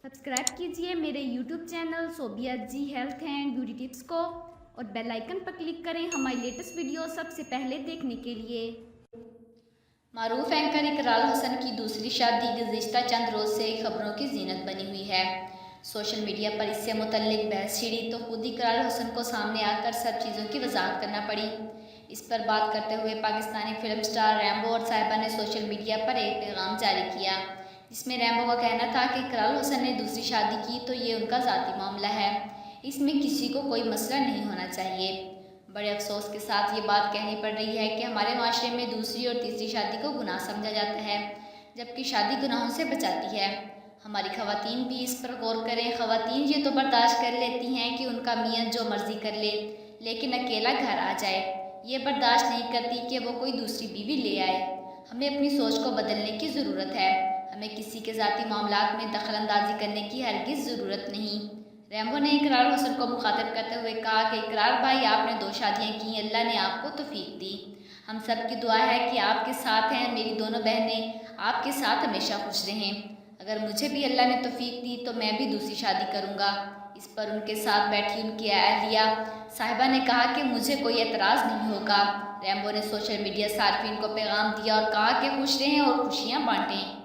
Subscribe कीजिए मेरे YouTube channel Sobia ji health and beauty tips को और बेल आइकन पर क्लिक करें हमारी लेटेस्ट वीडियो सबसे पहले देखने के लिए। मारूफ एंकर इकराल हसन की दूसरी शादी गुज़िश्ता चंद रोज़ से खबरों की ज़ीनत बनी हुई है। सोशल मीडिया पर इससे मुतल्लिक बहस छिड़ी तो खुद इकराल हसन को सामने आकर सब चीज़ों की वजाहत करना पड़ी। इस पर बात करते हुए पाकिस्तानी फिल्म स्टार रैम्बो और साहिबा ने सोशल मीडिया पर एक पैगाम जारी किया, जिसमें रैम्बो का कहना था कि इकराल हसन ने दूसरी शादी की तो ये उनका ज़ाती मामला है, इसमें किसी को कोई मसला नहीं होना चाहिए। बड़े अफसोस के साथ ये बात कहनी पड़ रही है कि हमारे माशरे में दूसरी और तीसरी शादी को गुनाह समझा जाता है, जबकि शादी गुनाहों से बचाती है। हमारी ख़वातीन भी इस पर गौर करें। ख़वातीन ये तो बर्दाश्त कर लेती हैं कि उनका मियाँ जो मर्ज़ी कर ले, लेकिन अकेला घर आ जाए, ये बर्दाश्त नहीं करती कि वो कोई दूसरी बीवी ले आए। हमें अपनी सोच को बदलने की ज़रूरत है। हमें किसी के ज़ाती मामलात में दखल अंदाजी करने की हरगिज़ ज़रूरत नहीं। रैम्बो ने इकरार हसन को मुखातिब करते हुए कहा कि इकरार भाई, आपने 2 शादियाँ की, अल्लाह ने आपको तौफीक दी। हम सब की दुआ है कि आपके साथ हैं। मेरी दोनों बहनें आपके साथ हमेशा खुश रहें। अगर मुझे भी अल्लाह ने तौफीक दी तो मैं भी दूसरी शादी करूँगा। इस पर उनके साथ बैठी उनकी अहलिया साहिबा ने कहा कि मुझे कोई एतराज़ नहीं होगा। रैम्बो ने सोशल मीडिया सार्फिन को पैगाम दिया और कहा कि खुश रहें और खुशियाँ बांटें।